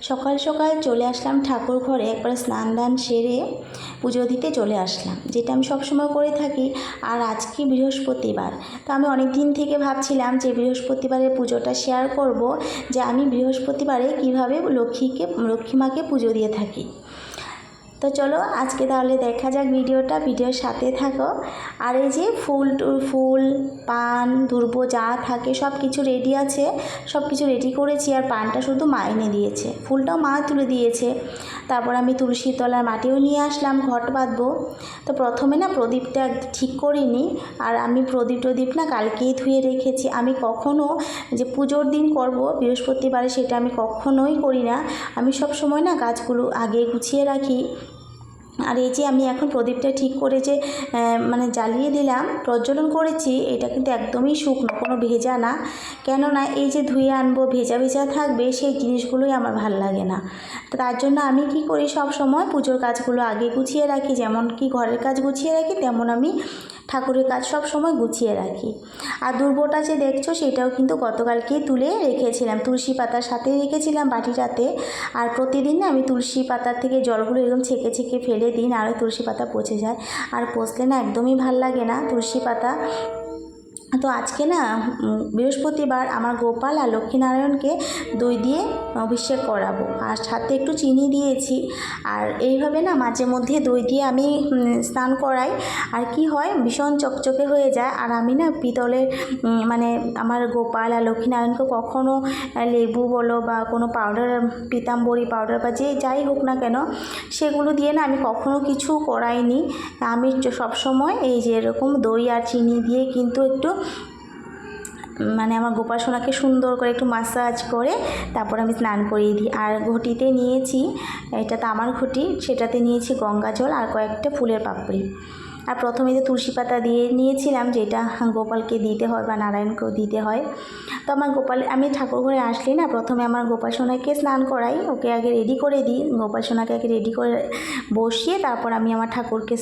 সকাল সকাল চলে আসলাম ঠাকুর ঘরে, একবার স্নান দান সেরে পুজো দিতে চলে আসলাম, যেটা আমি সবসময় করে থাকি। আর আজকে বৃহস্পতিবার, তো আমি অনেক দিন থেকে ভাবছিলাম যে বৃহস্পতিবারের পুজোটা শেয়ার করব, যে আমি বৃহস্পতিবারে কিভাবে লক্ষ্মী মাকে পুজো দিয়ে থাকি। তো চলো আজকে তাহলে দেখা যাক ভিডিওর সাথে থাকো। আর এই যে ফুল পান ধূপ যা থাকে সব কিছু রেডি আছে, সব কিছু রেডি করেছি। আর পানটা শুধু মা এনে দিয়েছে, ফুলটাও মা তুলে দিয়েছে। তারপর আমি তুলসী তলার মাটিও নিয়ে আসলাম ঘট বাঁধবো। তো প্রথমে না প্রদীপটা ঠিক করিনি, আর আমি প্রদীপ না কালকেই ধুয়ে রেখেছি। আমি কখনো যে পুজোর দিন করব বৃহস্পতিবারে সেটা আমি কখনোই করি না। আমি সব সময় না গাছগুলো আগে গুছিয়ে রাখি। আর এই যে আমি এখন প্রদীপটা ঠিক করে যে জ্বালিয়ে দিলাম, প্রজ্বলন করেছি, এটা কিন্তু একদমই শুকনো, কোনো ভেজা না। কেননা এই যে ধুয়ে আনবো ভেজা ভেজা থাকবে, সেই জিনিসগুলোই আমার ভাল লাগে না। তো তার জন্য আমি কি করি, সব সময় পুজোর কাজগুলো আগে গুছিয়ে রাখি। যেমন কি ঘরের কাজ গুছিয়ে রাখি, তেমন আমি ঠাকুরের কাজ সব সময় গুছিয়ে রাখি। আর দুর্বটা যে দেখছো সেটাও কিন্তু গতকালকেই তুলে রেখেছিলাম, তুলসী পাতার সাথে রেখেছিলাম বাটিটাতে। আর প্রতিদিন আমি তুলসী পাতার থেকে জলগুলো এরকম ছেঁকে ছেঁকে ফেলে দিই, আর তুলসী পাতা পচে যায়। আর পচলে না একদমই ভাল লাগে না তুলসী পাতা। তো আজকে না বৃহস্পতিবার, আমার গোপাল আর লক্ষ্মীনারায়ণকে দই দিয়ে অভিষেক করাবো, আর সাথে একটু চিনি দিয়েছি। আর এইভাবে না মাঝে মধ্যে দই দিয়ে আমি স্নান করাই। আর কি হয়, ভীষণ চকচকে হয়ে যায়। আর আমি না পিতলের আমার গোপাল আর লক্ষ্মীনারায়ণকে কখনো লেবু বলো বা কোনো পাউডার, পিতাম্বরী পাউডার বা যাই হোক না কেন, সেগুলো দিয়ে না আমি কখনো কিছু করাইনি। আমি সবসময় এই যে এরকম দই আর চিনি দিয়ে কিন্তু একটু আমার গোপাল সোনাকে সুন্দর করে একটু মাসাজ করে তারপর আমি স্নান করিয়ে দিই। আর ঘটিতে নিয়েছি, এটা তো আমার ঘটি, সেটাতে নিয়েছি গঙ্গা জল আর কয়েকটা ফুলের পাপড়ি। আর প্রথমে যে তুলসী পাতা দিয়ে নিয়েছিলাম, যেটা গোপালকে দিতে হয় বা নারায়ণকেও দিতে হয়। তো আমার আমি ঠাকুর ঘরে আসলে না প্রথমে আমার গোপাল সোনাকে স্নান করাই, ওকে আগে রেডি করে দিই। গোপাল সোনাকে আগে রেডি করে বসিয়ে তারপর আমি আমার ঠাকুরকে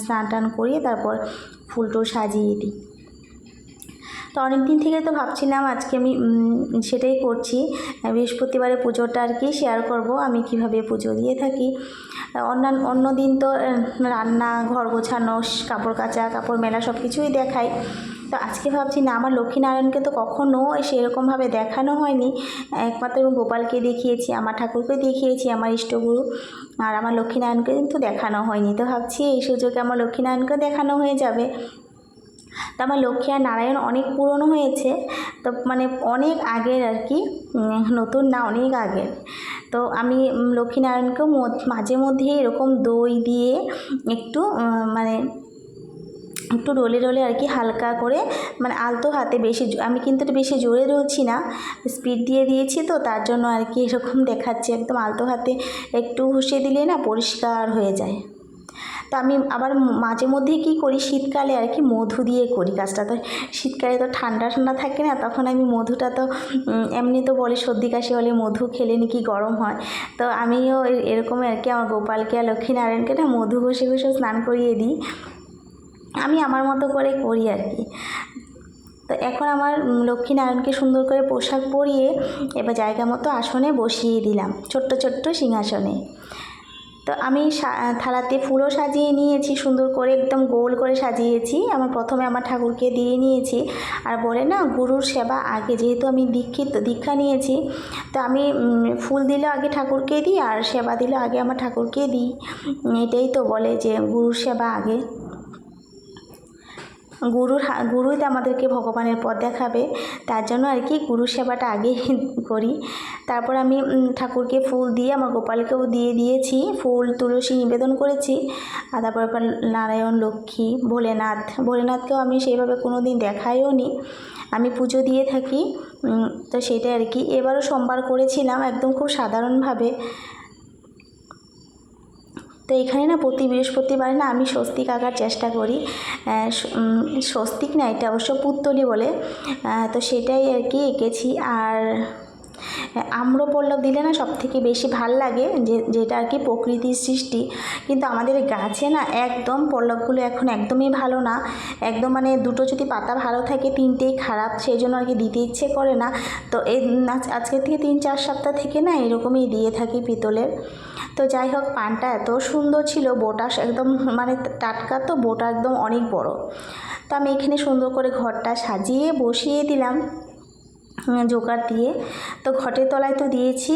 স্নান টান করিয়ে তারপর ফুল টুল সাজিয়ে দিই। তো অনেক দিন থেকে তো ভাবছিলাম আজকে আমি সেটাই করছি, বৃহস্পতিবারে পুজোটা আর কি শেয়ার করব, আমি কিভাবে পুজো দিয়ে থাকি। অন্য দিন তো রান্না, ঘর গোছানো, কাপড় কাচা, কাপড় মেলা সব কিছুই দেখাই। তো আজকে ভাবছি না, আমার লক্ষ্মীনারায়ণকে তো কখনও সেরকমভাবে দেখানো হয়নি। একমাত্র গোপালকে দেখিয়েছি, আমার ঠাকুরকে দেখিয়েছি, আমার ইষ্টগুরু, আর আমার লক্ষ্মীনারায়ণকে কিন্তু দেখানো হয়নি। তো ভাবছি এই সুযোগে আমার লক্ষ্মীনারায়ণকে দেখানো হয়ে যাবে। তো আমার লক্ষ্মী আর নারায়ণ অনেক পুরনো হয়েছে, তো অনেক আগের আর কি, নতুন না, অনেক আগের। তো আমি লক্ষ্মীনারায়ণকেও মাঝে মধ্যে এরকম দই দিয়ে একটু একটু রোলে রোলে আর কি হালকা করে, আলতো হাতে, আমি কিন্তু বেশি জোরে রোলছি না, স্পিড দিয়ে দিয়েছি, তো তার জন্য আর কি এরকম দেখাচ্ছে। একদম আলতো হাতে একটু ঘষে দিলে না পরিষ্কার হয়ে যায়। তো আমি আবার মাঝে মধ্যে কী করি, শীতকালে আর কি মধু দিয়ে করি কাজটা। তো শীতকালে তো ঠান্ডা ঠান্ডা থাকে না, তখন আমি মধুটা তো এমনি তো বলে সর্দি কাশি হলে মধু খেলে নাকি গরম হয়। তো আমিও এরকম আর কি আমার গোপালকে আর লক্ষ্মীনারায়ণকে না মধু ঘষে ঘষে স্নান করিয়ে দিই। আমি আমার মতো করে করি আর কি। তো এখন আমার লক্ষ্মীনারায়ণকে সুন্দর করে পোশাক পরিয়ে এবার জায়গা মতো আসনে বসিয়ে দিলাম, ছোট্ট ছোট্ট সিংহাসনে। তো আমি থালাতে ফুলও সাজিয়ে নিয়েছি, সুন্দর করে একদম গোল করে সাজিয়েছি। প্রথমে আমার ঠাকুরকে দিয়ে নিয়েছি। আর বলে না, গুরুর সেবা আগে, যেহেতু আমি দীক্ষা নিয়েছি, তো আমি ফুল দিলেও আগে ঠাকুরকে দিই, আর সেবা দিলেও আগে আমার ঠাকুরকে দিই। এটাই তো বলে যে গুরুর সেবা আগে। গুরুই তো আমাদেরকে ভগবানের পথ দেখাবে, তার জন্য আর কি গুরুর সেবাটা আগে করি। তারপর আমি ঠাকুরকে ফুল দিয়ে আমার গোপালকেও দিয়ে দিয়েছি, ফুল তুলসী নিবেদন করেছি। আর তারপর নারায়ণ, লক্ষ্মী, ভোলেনাথকেও আমি সেইভাবে কোনো দিন দেখাইও নি, আমি পুজো দিয়ে থাকি। তো সেটাই আর কি। এবারও সোমবার করেছিলাম একদম খুব সাধারণভাবে। তো এখানে না প্রতি বৃহস্পতিবার না আমি স্বস্তিক আঁকার চেষ্টা করি। স্বস্তিক না, এটা অবশ্য পুত্তলি বলে, তো সেটাই আর কি এঁকেছি। আর আম্র পল্লব দিলে না সব থেকে বেশি ভাল লাগে, যেটা আর কি প্রকৃতির সৃষ্টি। কিন্তু আমাদের গাছে না একদম পল্লবগুলো এখন একদমই ভালো না, একদম মানে দুটো যদি পাতা ভালো থাকে তিনটেই খারাপ, সেই জন্য আর কি দিতে ইচ্ছে করে না। তো এই আজকের থেকে 3-4 সপ্তাহ থেকে না এরকমই দিয়ে থাকি পিতলের। তো যাই হোক, পানটা এত সুন্দর ছিল, বোটা একদম মানে টাটকা, তো বোটা একদম অনেক বড়। তো আমি এখানে সুন্দর করে ঘরটা সাজিয়ে বসিয়ে দিলাম জোগাড় দিয়ে। তো ঘটের তলায় তো দিয়েছি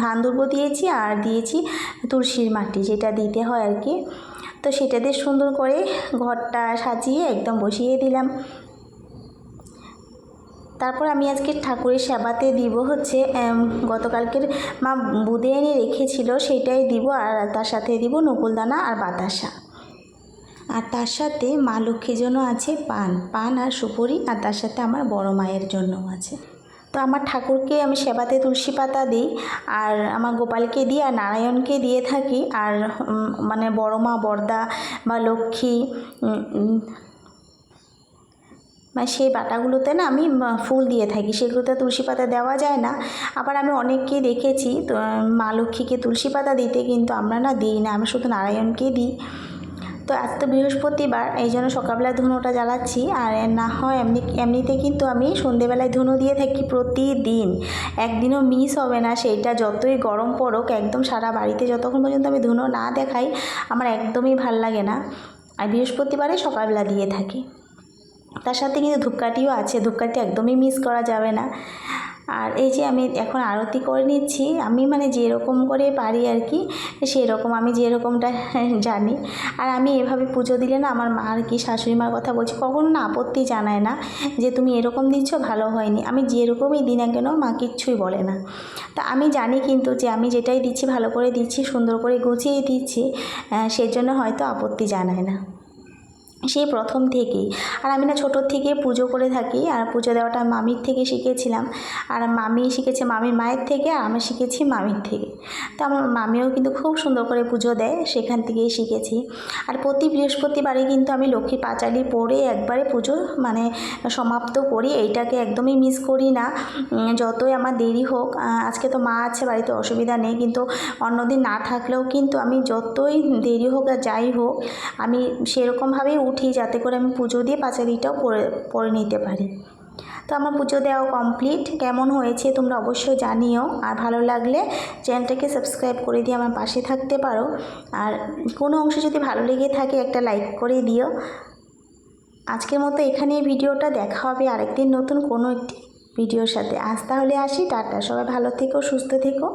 ধান দুর্ব দিয়েছি, আর দিয়েছি তুলসীর মাটি, যেটা দিতে হয় আর কি। তো সেটা দিয়ে সুন্দর করে ঘরটা সাজিয়ে একদম বসিয়ে দিলাম। তারপর আমি আজকে ঠাকুরের সেবাতে দিব হচ্ছে গতকালকের মা বুঁদে এনে রেখেছিল, সেটাই দিব, আর তার সাথে দিব নকুলদানা আর বাতাসা। আর তার সাথে মা লক্ষ্মীর জন্য আছে পান আর সুপুরি, আর তার সাথে আমার বড় মায়ের জন্য আছে। তো আমার ঠাকুরকে আমি সেবাতে তুলসী পাতা দিই, আর আমার গোপালকে দিই, আর নারায়ণকে দিয়ে থাকি। আর মানে বড় মা, বড়দা বা লক্ষ্মী, মানে সেই বাটাগুলোতে না আমি ফুল দিয়ে থাকি, সেগুলোতে তুলসী পাতা দেওয়া যায় না। আবার আমি অনেককে দেখেছি তো মা লক্ষ্মীকে তুলসী পাতা দিতে, কিন্তু আমরা না দিই না, আমরা শুধু নারায়ণকে দিই। তো আজ তো বৃহস্পতিবার, এই জন্য সকালবেলা ধুনোটা জ্বালাচ্ছি। আর না হয় এমনিতে কিন্তু আমি সন্ধেবেলায় ধুনো দিয়ে থাকি প্রতিদিন, একদিনও মিস হবে না। সেইটা যতই গরম পড়ুক, একদম সারা বাড়িতে যতক্ষণ পর্যন্ত আমি ধুনো না দেখাই আমার একদমই ভাল লাগে না। আর বৃহস্পতিবারে সকালবেলা দিয়ে থাকি। তার সাথে কিন্তু ধূপকাঠিও আছে, ধূপকাঠি একদমই মিস করা যাবে না। আর এই যে আমি এখন আরতি করে নিচ্ছি, আমি মানে যেরকম করে পারি আর কি, সেরকম আমি যেরকমটা জানি। আর আমি এভাবে পুজো দিলে না আমার মা আর কি, শাশুড়ি মার কথা বলছি, কখনো না আপত্তি জানায় না যে তুমি এরকম দিচ্ছ ভালো হয়নি। আমি যেরকমই দিই না কেন মা কিচ্ছুই বলে না। তা আমি জানি কিন্তু যে আমি যেটাই দিচ্ছি ভালো করে দিচ্ছি, সুন্দর করে গুছিয়ে দিচ্ছি, সেজন্য হয়তো আপত্তি জানায় না সেই প্রথম থেকেই। আর আমি না ছোটোর থেকে পুজো করে থাকি, আর পুজো দেওয়াটা মামির থেকে শিখেছিলাম। আর মামি শিখেছে মামির মায়ের থেকে, আর আমি শিখেছি মামির থেকে। তো আমার মামিও কিন্তু খুব সুন্দর করে পুজো দেয়, সেখান থেকেই শিখেছি। আর প্রতি বৃহস্পতিবারে কিন্তু আমি লক্ষ্মী পাঁচালি পড়ে একবারে পুজো মানে সমাপ্ত করি, এইটাকে একদমই মিস করি না। যতই আমার দেরি হোক, আজকে তো মা আছে বাড়িতে, অসুবিধা নেই, কিন্তু অন্যদিন না থাকলেও কিন্তু আমি যতই দেরি হোক আর যাই হোক, আমি সেরকমভাবেই উঠি যাতে করে আমি পুজো দিয়ে পাঁচালিটাও পড়ে নিতে পারি। তো আমার পুজো দেওয়া কমপ্লিট। কেমন হয়েছে তোমরা অবশ্যই জানিও, আর ভালো লাগলে চ্যানেলটাকে সাবস্ক্রাইব করে দিয়ে আমার পাশে থাকতে পারো। আর কোনো অংশ যদি ভালো লেগে থাকে একটা লাইক করে দিও। আজকের মতো এখানেই ভিডিওটা, দেখা হবে আরেকদিন নতুন কোনো একটি ভিডিওর সাথে। আজ তাহলে আসি, টাটা, সবাই ভালো থেকো, সুস্থ থেকো।